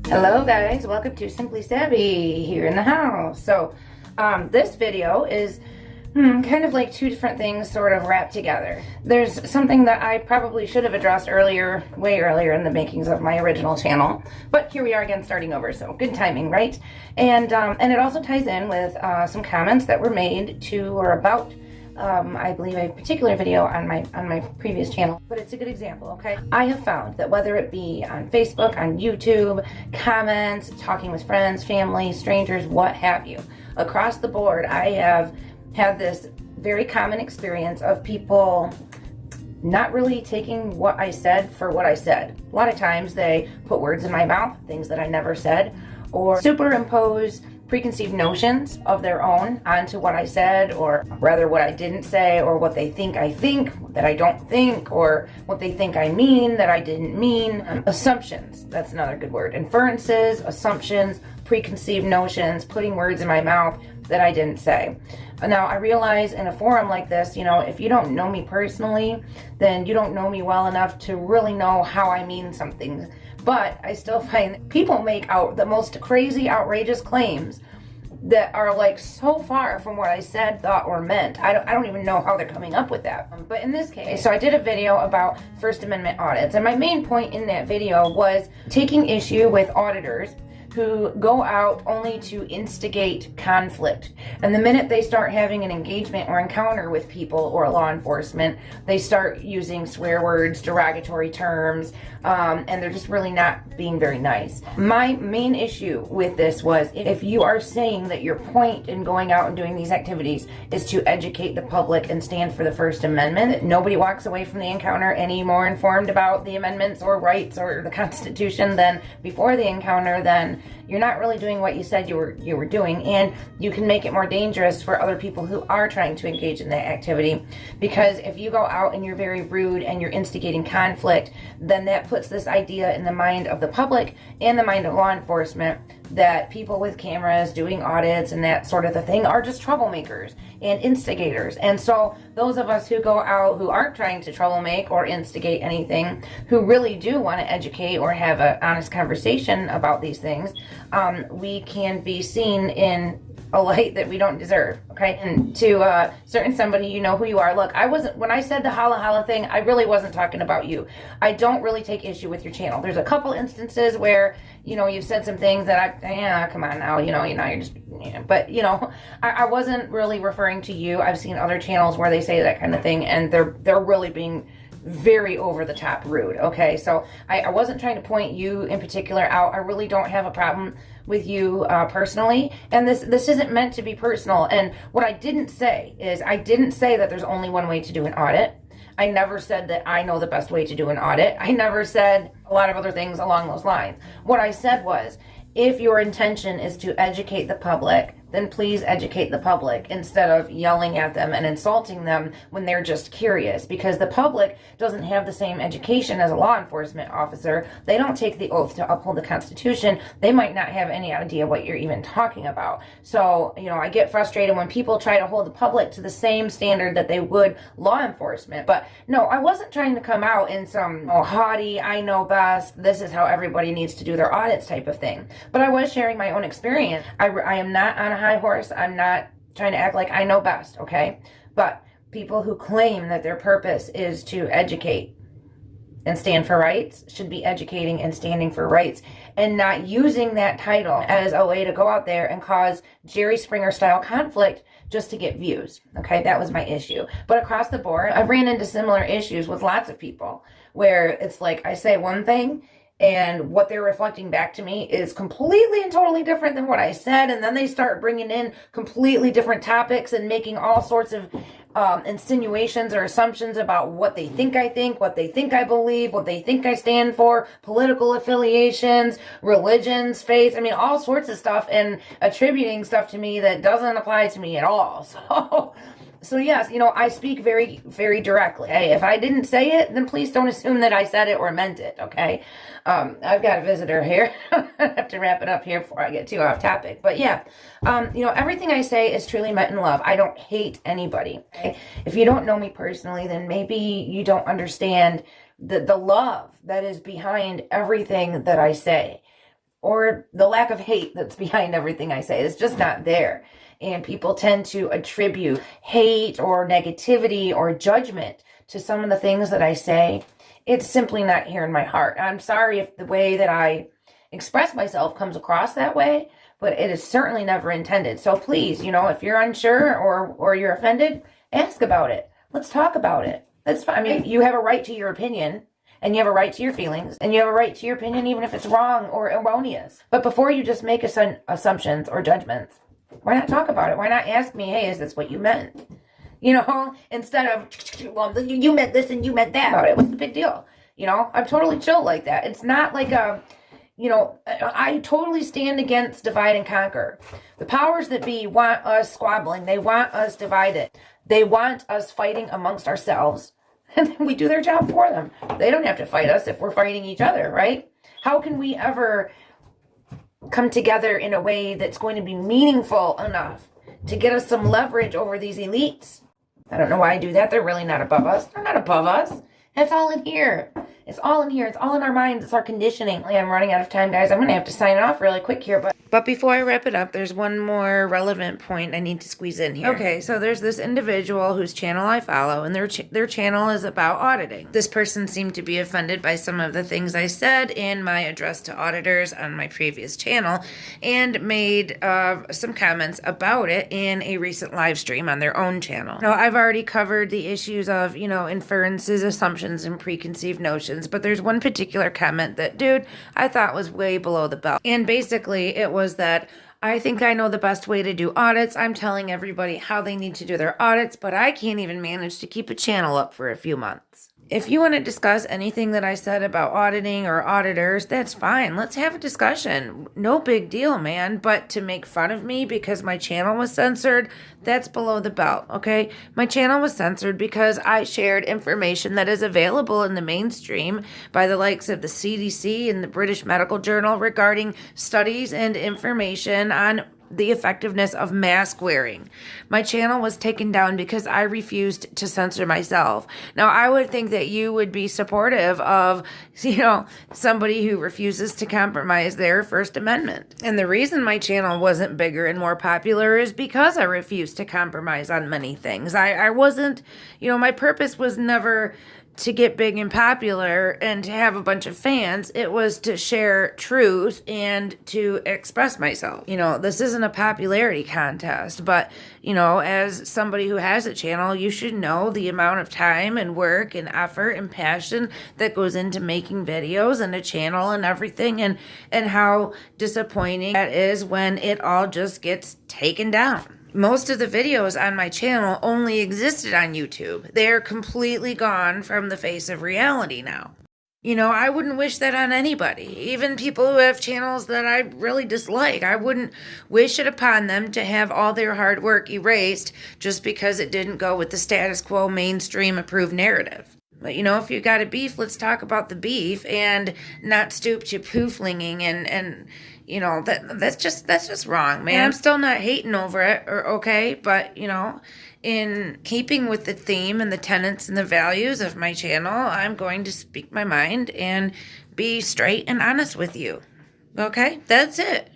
Hello guys, welcome to Simply Savvy here in the house. This video is kind of like two different things sort of wrapped together. There's something that I probably should have addressed earlier, way earlier in the makings of my original channel, but here we are again starting over, so good timing, right? And it also ties in with some comments that were made to or about I believe a particular video on my previous channel, but it's a good example, okay? I have found that whether it be on Facebook, on YouTube, comments, talking with friends, family, strangers, what have you, across the board, I have had this very common experience of people not really taking what I said for what I said. A lot of times they put words in my mouth, things that I never said, or superimpose preconceived notions of their own onto what I said, or rather what I didn't say, or what they think I think that I don't think, or what they think I mean that I didn't mean. Assumptions, that's another good word. Inferences, assumptions, preconceived notions, putting words in my mouth that I didn't say. Now, I realize in a forum like this, if you don't know me personally, then you don't know me well enough to really know how I mean something. But I still find people make out the most crazy, outrageous claims that are like so far from what I said, thought, or meant. I don't even know how they're coming up with that. But in this case, so I did a video about First Amendment audits, and my main point in that video was taking issue with auditors who go out only to instigate conflict. And the minute they start having an engagement or encounter with people or law enforcement, they start using swear words, derogatory terms, and they're just really not being very nice. My main issue with this was, if you are saying that your point in going out and doing these activities is to educate the public and stand for the First Amendment, that nobody walks away from the encounter any more informed about the amendments or rights or the Constitution than before the encounter, then you're not really doing what you said you were doing, and you can make it more dangerous for other people who are trying to engage in that activity. Because if you go out and you're very rude and you're instigating conflict, then that puts this idea in the mind of the public and the mind of law enforcement that people with cameras doing audits and that sort of a thing are just troublemakers and instigators. And so those of us who go out who aren't trying to troublemaker or instigate anything, who really do want to educate or have an honest conversation about these things, we can be seen in a light that we don't deserve, okay? And to certain somebody, you know who you are. Look, when I said the holla holla thing, I really wasn't talking about you. I don't really take issue with your channel. There's a couple instances where, you've said some things that come on now, you're just, but, I wasn't really referring to you. I've seen other channels where they say that kind of thing, and they're really being very over the top rude, okay? So I wasn't trying to point you in particular out. I really don't have a problem with you personally, and this isn't meant to be personal. And what I didn't say is, I didn't say that there's only one way to do an audit. I never said that I know the best way to do an audit. I never said a lot of other things along those lines. What I said was, if your intention is to educate the public, then please educate the public instead of yelling at them and insulting them when they're just curious, because the public doesn't have the same education as a law enforcement officer. They don't take the oath to uphold the Constitution. They might not have any idea what you're even talking about. So, I get frustrated when people try to hold the public to the same standard that they would law enforcement. But no, I wasn't trying to come out in some haughty, I know best, this is how everybody needs to do their audits type of thing. But I was sharing my own experience. I am not on a high horse. I'm not trying to act like I know best, okay? But people who claim that their purpose is to educate and stand for rights should be educating and standing for rights, and not using that title as a way to go out there and cause Jerry Springer style conflict just to get views, okay? That was my issue. But across the board, I've ran into similar issues with lots of people where it's like I say one thing, and what they're reflecting back to me is completely and totally different than what I said. And then they start bringing in completely different topics and making all sorts of insinuations or assumptions about what they think I think, what they think I believe, what they think I stand for, political affiliations, religions, faith, all sorts of stuff, and attributing stuff to me that doesn't apply to me at all. So yes, I speak very, very directly. Hey, if I didn't say it, then please don't assume that I said it or meant it, okay? I've got a visitor here. I have to wrap it up here before I get too off topic. But yeah, everything I say is truly meant in love. I don't hate anybody, okay? If you don't know me personally, then maybe you don't understand the love that is behind everything that I say. or the lack of hate that's behind everything I say. It's just not there. And people tend to attribute hate or negativity or judgment to some of the things that I say. It's simply not here in my heart. I'm sorry if the way that I express myself comes across that way, but it is certainly never intended. So please, if you're unsure or you're offended, ask about it. Let's talk about it. That's fine. I mean, you have a right to your opinion, and you have a right to your feelings, and you have a right to your opinion even if it's wrong or erroneous. But before you just make assumptions or judgments, why not talk about it? Why not ask me, hey, is this what you meant? Instead of, well, you meant this and you meant that about it. What's the big deal? I'm totally chill like that. It's not like I totally stand against divide and conquer. The powers that be want us squabbling. They want us divided. They want us fighting amongst ourselves. And then we do their job for them. They don't have to fight us if we're fighting each other, right? How can we ever come together in a way that's going to be meaningful enough to get us some leverage over these elites? I don't know why I do that. They're really not above us. They're not above us. It's all in here. It's all in here. It's all in our minds. It's our conditioning. I'm running out of time, guys. I'm going to have to sign off really quick here. But before I wrap it up, there's one more relevant point I need to squeeze in here. Okay, so there's this individual whose channel I follow, and their channel is about auditing. This person seemed to be offended by some of the things I said in my address to auditors on my previous channel, and made some comments about it in a recent live stream on their own channel. Now, I've already covered the issues of, inferences, assumptions, and preconceived notions, but there's one particular comment that, dude, I thought was way below the belt. And basically, it was that I think I know the best way to do audits. I'm telling everybody how they need to do their audits, but I can't even manage to keep a channel up for a few months. If you want to discuss anything that I said about auditing or auditors, that's fine. Let's have a discussion. No big deal, man. But to make fun of me because my channel was censored, that's below the belt, okay? My channel was censored because I shared information that is available in the mainstream by the likes of the CDC and the British Medical Journal regarding studies and information on the effectiveness of mask wearing. My channel was taken down because I refused to censor myself. Now, I would think that you would be supportive of, somebody who refuses to compromise their First Amendment. And the reason my channel wasn't bigger and more popular is because I refused to compromise on many things. I wasn't, my purpose was never to get big and popular and to have a bunch of fans. It was to share truth and to express myself. This isn't a popularity contest, but, as somebody who has a channel, you should know the amount of time and work and effort and passion that goes into making videos and a channel and everything, and how disappointing that is when it all just gets taken down. Most of the videos on my channel only existed on YouTube. They're completely gone from the face of reality now. I wouldn't wish that on anybody, even people who have channels that I really dislike. I wouldn't wish it upon them to have all their hard work erased just because it didn't go with the status quo mainstream approved narrative. But, if you got a beef, let's talk about the beef and not stoop to pooflinging and that's just wrong, man. I'm still not hating over it, okay? But, in keeping with the theme and the tenets and the values of my channel, I'm going to speak my mind and be straight and honest with you, okay? That's it.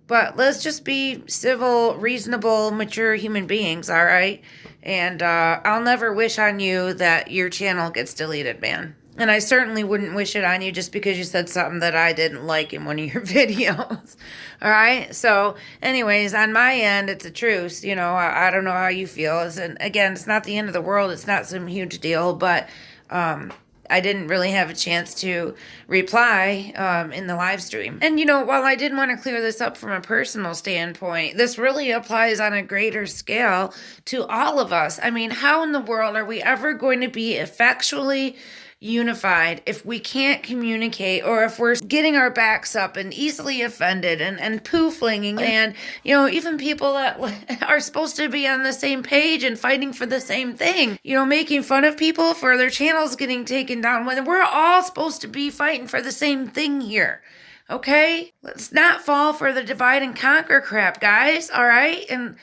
But let's just be civil, reasonable, mature human beings, all right? And I'll never wish on you that your channel gets deleted, man. And I certainly wouldn't wish it on you just because you said something that I didn't like in one of your videos. All right? So anyways, on my end, it's a truce. I don't know how you feel. And again, it's not the end of the world. It's not some huge deal. But I didn't really have a chance to reply in the live stream. And, while I did want to clear this up from a personal standpoint, this really applies on a greater scale to all of us. I mean, how in the world are we ever going to be effectually unified if we can't communicate, or if we're getting our backs up and easily offended and poo-flinging, and even people that are supposed to be on the same page and fighting for the same thing, making fun of people for their channels getting taken down when we're all supposed to be fighting for the same thing here. Okay? Let's not fall for the divide and conquer crap, guys, all right? And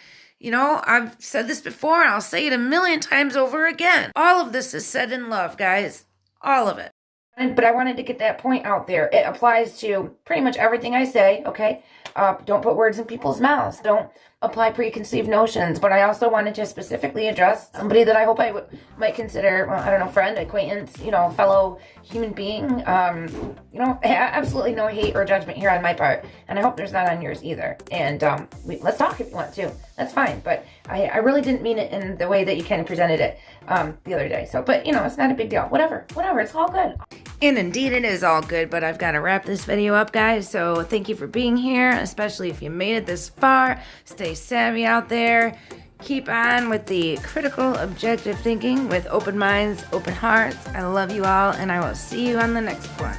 I've said this before and I'll say it a million times over again. All of this is said in love, guys. All of it. But I wanted to get that point out there. It applies to pretty much everything I say, okay? Don't put words in people's mouths. Don't apply preconceived notions. But I also wanted to specifically address somebody that I hope I might consider, well, I don't know, friend, acquaintance, fellow human being. Absolutely no hate or judgment here on my part. And I hope there's not on yours either. And let's talk if you want to. That's fine. But I really didn't mean it in the way that you kind of presented it the other day. So, but, it's not a big deal. Whatever. It's all good. And indeed it is all good, but I've got to wrap this video up, guys. So thank you for being here, especially if you made it this far. Stay savvy out there. Keep on with the critical, objective thinking with open minds, open hearts. I love you all, and I will see you on the next one.